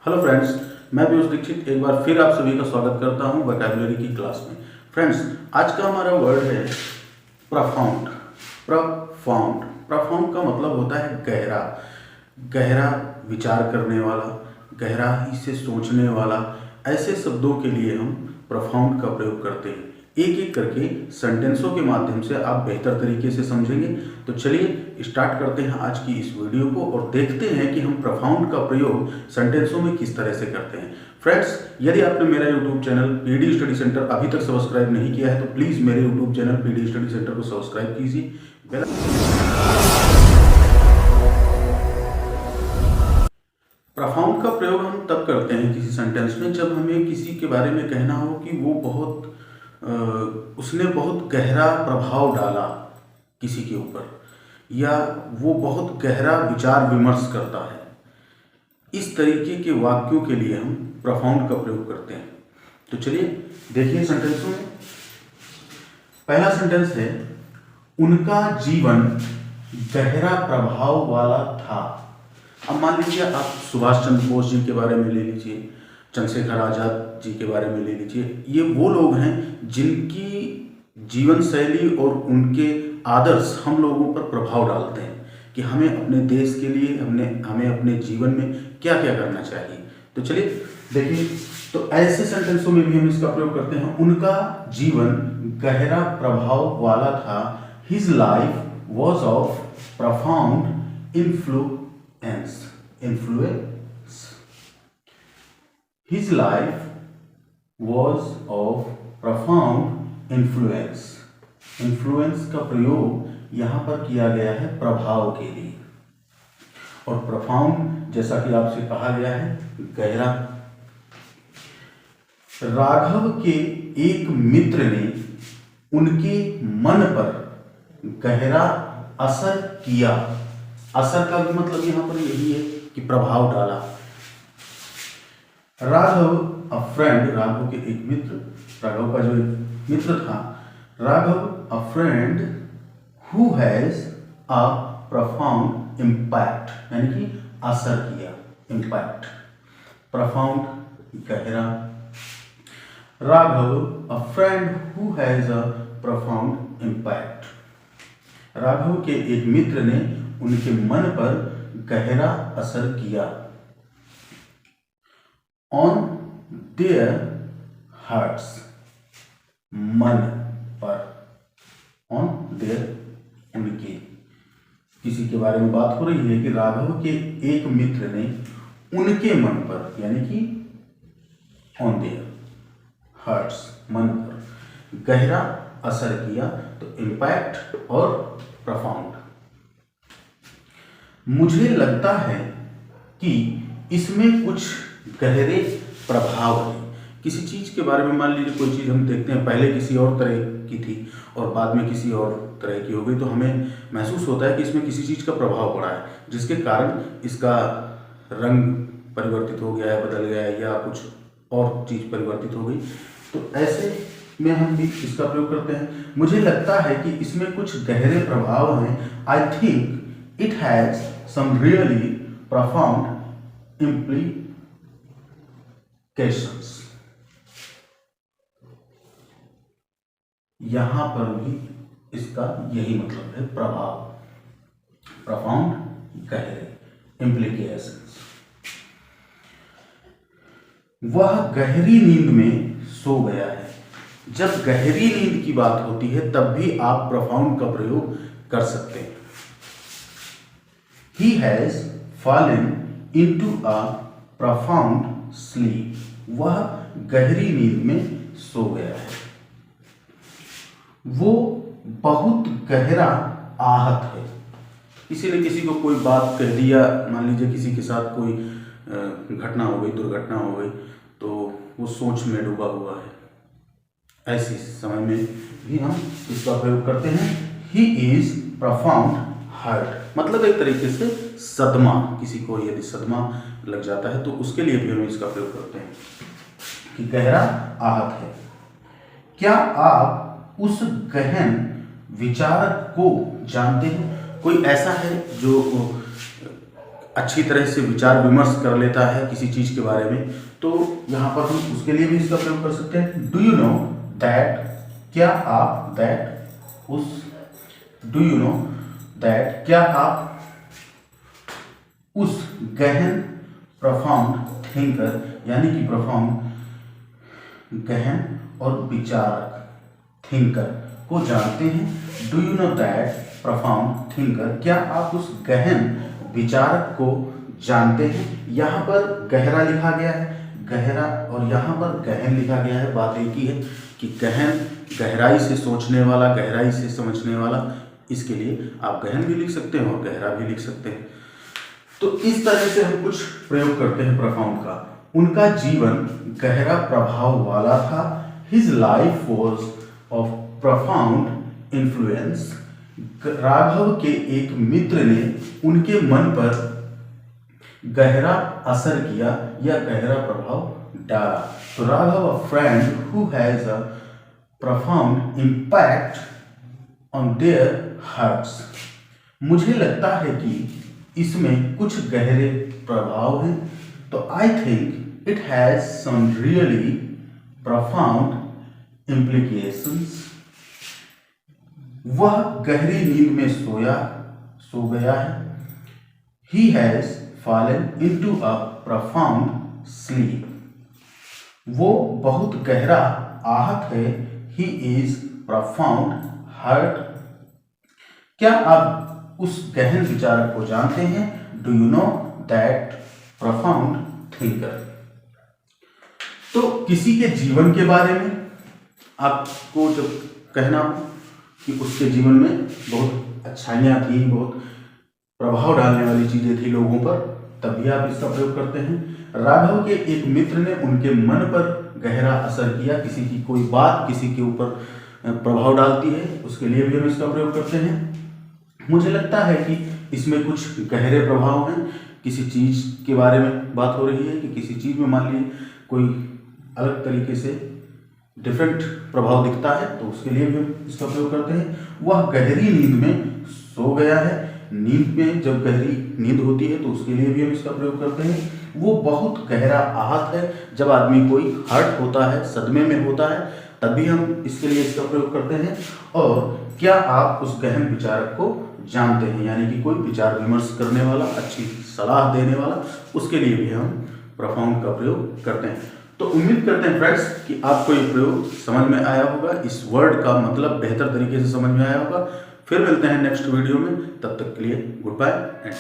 Hello friends, मैं पीयूष दीक्षित एक बार फिर आप सभी का स्वागत करता हूं वोकैबुलरी की क्लास में। फ्रेंड्स, आज का हमारा वर्ड है प्रफाउंड। प्रफाउंड प्रफाउंड का मतलब होता है गहरा, गहरा विचार करने वाला, गहराई से सोचने वाला। ऐसे शब्दों के लिए हम प्रफाउंड का प्रयोग करते हैं। एक एक करके सेंटेंसों के माध्यम से आप बेहतर तरीके से समझेंगे। तो चलिए स्टार्ट करते हैं आज की इस वीडियो को और देखते हैं कि हम प्रफाउंड का प्रयोग सेंटेंसों में किस तरह से करते हैं। फ्रेंड्स, यदि आपने मेरा YouTube channel PD study centre अभी तक सब्सक्राइब नहीं किया है तो प्लीज़ मेरे YouTube channel PD study centre को सब्सक्राइब कीजिए। प्रफाउंड का प्रयोग हम तब करते हैं किसी सेंटेंस में जब हमें किसी के बारे में कहना हो कि वो उसने बहुत गहरा प्रभाव डाला किसी के ऊपर, या वो बहुत गहरा विचार विमर्श करता है। इस तरीके के वाक्यों के लिए हम प्रफाउंड का प्रयोग करते हैं। तो चलिए देखिए सेंटेंसों में। पहला सेंटेंस है, उनका जीवन गहरा प्रभाव वाला था। अब मान लीजिए आप सुभाष चंद्र बोस जी के बारे में ले लीजिए, चंद्रशेखर आज़ाद जी के बारे में ले लीजिए। ये वो लोग हैं जिनकी जीवन शैली और उनके आदर्श हम लोगों पर प्रभाव डालते हैं कि हमें अपने देश के लिए हमें अपने जीवन में क्या क्या करना चाहिए। तो चलिए देखिए, तो ऐसे सेंटेंसों में भी हम इसका प्रयोग करते हैं। उनका जीवन गहरा प्रभाव वाला था। His life was of profound influence. His life was of profound influence. Influence का प्रयोग यहाँ पर किया गया है प्रभाव के लिए, और profound जैसा कि आपसे कहा गया है गहरा। राघव के एक मित्र ने उनके मन पर गहरा असर किया। असर का भी मतलब यहाँ पर यही है कि प्रभाव डाला। राघव अ फ्रेंड, राघव के एक मित्र, राघव का जो एक मित्र था, राघव अ friend who has a profound impact, यानी कि असर किया, इम्पैक्ट। प्रफाउंड गहरा। राघव अ friend who has a profound impact. Raghav के एक मित्र ने उनके मन पर गहरा असर किया। ऑन देयर हार्ट्स, मन पर, ऑन देयर, उनके, किसी के बारे में बात हो रही है कि राघव के एक मित्र ने उनके मन पर, यानी कि ऑन देयर हार्ट्स, मन पर गहरा असर किया। तो इम्पैक्ट और प्रफाउंड। मुझे लगता है कि इसमें कुछ गहरे प्रभाव है। किसी चीज के बारे में, मान लीजिए कोई चीज हम देखते हैं, पहले किसी और तरह की थी और बाद में किसी और तरह की हो गई, तो हमें महसूस होता है कि इसमें किसी चीज का प्रभाव पड़ा है, जिसके कारण इसका रंग परिवर्तित हो गया है, बदल गया है, या कुछ और चीज परिवर्तित हो गई। तो ऐसे में हम भी इसका प्रयोग करते हैं। मुझे लगता है कि इसमें कुछ गहरे प्रभाव हैं। I think it has some really profound implications। यहां पर भी इसका यही मतलब है, प्रभाव, profound, गहरे, implications। वह गहरी नींद में सो गया है। जब गहरी नींद की बात होती है तब भी आप profound का प्रयोग कर सकते हैं। He has fallen into a profound sleep। वह गहरी नींद में सो गया है। वो बहुत गहरा आहत है। किसी ने किसी को कोई बात कह दिया, मान लीजिए किसी के साथ कोई घटना हो गई, दुर्घटना हो गई, तो वो सोच में डूबा हुआ है। ऐसे समय में भी हम इसका प्रयोग करते हैं। He is profound hurt, मतलब एक तरीके से सदमा, किसी को यदि सदमा लग जाता है तो उसके लिए भी हम इसका प्रयोग करते हैं कि गहरा आहत है। क्या आप उस गहन विचार को जानते हैं? कोई ऐसा है जो अच्छी तरह से विचार विमर्श कर लेता है किसी चीज़ के बारे में, तो यहाँ पर हम उसके लिए भी इसका प्रयोग कर सकते हैं। डू यू नो दैट, क्या आप, दैट उस, डू यू नो दैट, क्या आप उस गहन, प्रोफाउंड थिंकर, यानी कि प्रोफाउंड गहन और विचारक थिंकर को जानते हैं। Do you know that profound thinker, क्या आप उस गहन विचारक को जानते हैं। यहाँ पर गहरा लिखा गया है, गहरा, और यहाँ पर गहन लिखा गया है। बात एक ही है कि गहन गहराई से सोचने वाला, गहराई से समझने वाला, इसके लिए आप गहन भी लिख सकते हैं और गहरा भी लिख सकते हैं। तो इस तरह से हम कुछ प्रयोग करते हैं प्रोफाउंड का। उनका जीवन गहरा प्रभाव वाला था। His life was of profound influence. Raghav के एक मित्र ने उनके मन पर गहरा असर किया या गहरा प्रभाव डाला। तो राघव, अ friend who has a profound impact on their hearts. मुझे लगता है कि इसमें कुछ गहरे प्रभाव हैं, तो I think it has some really profound implications. वह गहरी नींद में सो गया है। He has fallen into a profound sleep. वो बहुत गहरा आहत है। He is profound hurt. क्या आप उस गहन विचारक को जानते हैं। Do you know that profound thinker? तो किसी के जीवन के बारे में आपको जब कहना हो कि उसके जीवन में बहुत अच्छाइयाँ थी, बहुत प्रभाव डालने वाली चीज़ें थी लोगों पर, तभी आप इसका प्रयोग करते हैं। राघव के एक मित्र ने उनके मन पर गहरा असर किया। किसी की कोई बात किसी के ऊपर प्रभाव डालती है, उसके लिए भी हम इसका प्रयोग करते हैं। मुझे लगता है कि इसमें कुछ गहरे प्रभाव हैं। किसी चीज़ के बारे में बात हो रही है कि किसी चीज़ में मान लीजिए कोई अलग तरीके से डिफरेंट प्रभाव दिखता है, तो उसके लिए भी हम इसका प्रयोग करते हैं। वह गहरी नींद में सो गया है। नींद में जब गहरी नींद होती है तो उसके लिए भी हम इसका प्रयोग करते हैं। वो बहुत गहरा आहत है। जब आदमी कोई हर्ट होता है, सदमे में होता है, तभी हम इसके लिए इसका प्रयोग करते हैं। और क्या आप उस गहन विचारक को जानते हैं, यानी कि कोई विचार विमर्श करने वाला, अच्छी सलाह देने वाला, उसके लिए भी हम प्रोफाउंड का प्रयोग करते हैं। तो उम्मीद करते हैं फ्रेंड्स कि आपको ये प्रयोग समझ में आया होगा, इस वर्ड का मतलब बेहतर तरीके से समझ में आया होगा। फिर मिलते हैं नेक्स्ट वीडियो में, तब तक के लिए गुड बाय एंड